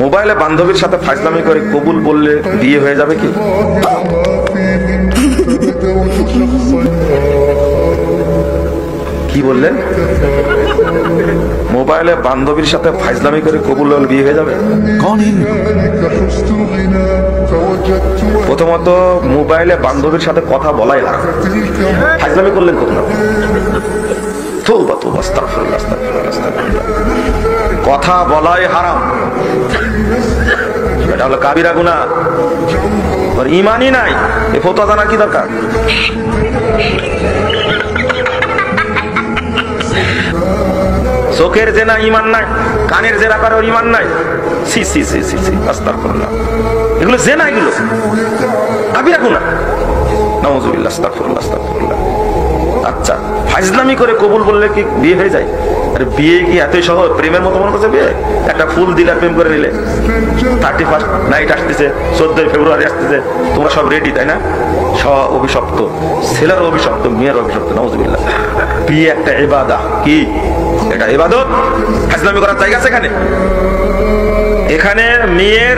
মোবাইলে বান্ধবীর সাথে ফাইজলামি করে কবুল বললে বিয়ে হয়ে যাবে কি? কি বললেন? মোবাইলে বান্ধবীর সাথে ফাইজলামি করে কবুল হলে বিয়ে হয়ে যাবে? প্রথমত মোবাইলে বান্ধবীর সাথে কথা বলাই হারাম। ফাইজলামি করলেন কোথাও? কথা বলাই হারাম, এটা হলো কাবিরা গুনাহ। ইমানই নাই, এ ফতোয়া জানার কি দরকার? চোখের জেনা ইমান নাই, কানের জেরা করে ওর ইমান নাই। সি সি সি সি সি, আস্তাগফিরুল্লাহ। এগুলো জেনা, এগুলো কাবিরা গুনাহ। নাউযুবিল্লাহ, আস্তাগফিরুল্লাহ, আস্তাগফিরুল্লাহ। আচ্ছা, ফাইজলামি করে কবুল বললে কি বিয়ে হয়ে যায়? আরে বিয়ে কি এতই সহজ? প্রেমের মতো মনে করছে বিয়ে? একটা ফুল দিলে প্রেম করে নিলে, 31 নাইট আসতেছে, 14 ফেব্রুয়ারি আসতেছে, তোমরা সব রেডি, তাই না? সব অভিশপ্ত, ছেলের অভিশপ্ত, মেয়ের অভিশপ্ত। নাউযুবিল্লাহ। বিয়ে একটা ইবাদত। কি এটা? ইবাদত। ফাইজলামি করার জায়গা আছে এখানে? এখানে মেয়ের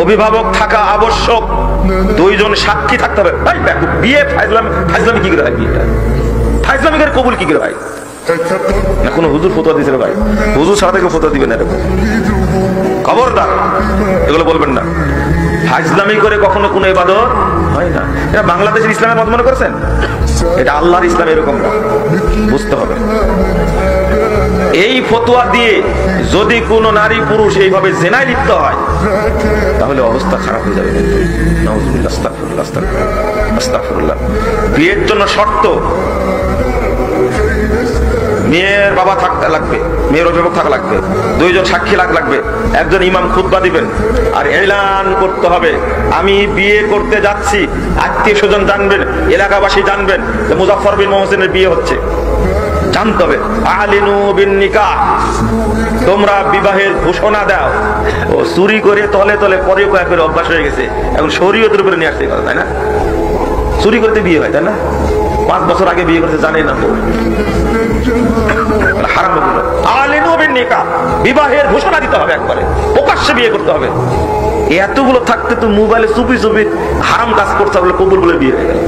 অভিভাবক থাকা আবশ্যক, 2 জন সাক্ষী থাকতে হবে। ভাই বিয়ে ফাইজলামি কি করে হয়? বিয়েটা ফাইজলামি করে কবুল কি করে হয়? না কোনো হুজুর ফতোয়া দিয়েছে ভাই? হুজুর ছাড়া থেকে ফতোয়া দিবেন এরকম, খবরদার এগুলো বলবেন না। ফাইজলামি করে কখনো কোনো ইবাদত হয় না। এটা বাংলাদেশের ইসলামের মত মনে করেছেন? এটা আল্লাহর ইসলাম এরকম না, বুঝতে হবে। এই ফতোয়া দিয়ে যদি কোনো নারী পুরুষ এইভাবে জেনায় লিপ্ত হয়, তাহলে অবস্থা খারাপ হয়ে যাবে। নাউযুবিল্লাহ, আস্তাগফিরুল্লাহ, আস্তাগফিরুল্লাহ, আস্তাগফিরুল্লাহ। বিয়ের জন্য শর্ত, মেয়ের বাবা থাকতে লাগবে, মেয়ের অভিভাবক থাকা লাগবে, 2 জন সাক্ষী লাগবে, একজন ইমাম খুতবা দিবেন, আর এলান করতে হবে আমি বিয়ে করতে যাচ্ছি। আত্মীয় স্বজন জানবেন, এলাকাবাসী জানবেন যে মুজাফফর বিন মুহসিনের বিয়ে হচ্ছে, জানতে হবে। আলিনু বিন নিকাহ, তোমরা বিবাহের ঘোষণা দাও। ও চুরি করে তলে তলে পরে করে অভ্যাস হয়ে গেছে, এখন শরীয়তের উপরে নিয়ে আসতে কথা, তাই না? চুরি করতে বিয়ে হয়, তাই না? 5 বছর আগে বিয়ে করতে জানে না তো, হারাম। আলিনু বিন নিকাহ, বিবাহের ঘোষণা দিতে হবে, একবারে প্রকাশ্যে বিয়ে করতে হবে। এতগুলো থাকতে তো মোবাইলে চুপি চুপি হারাম কাজ করতে হবে, কবুল বলে বিয়ে হয়ে গেল।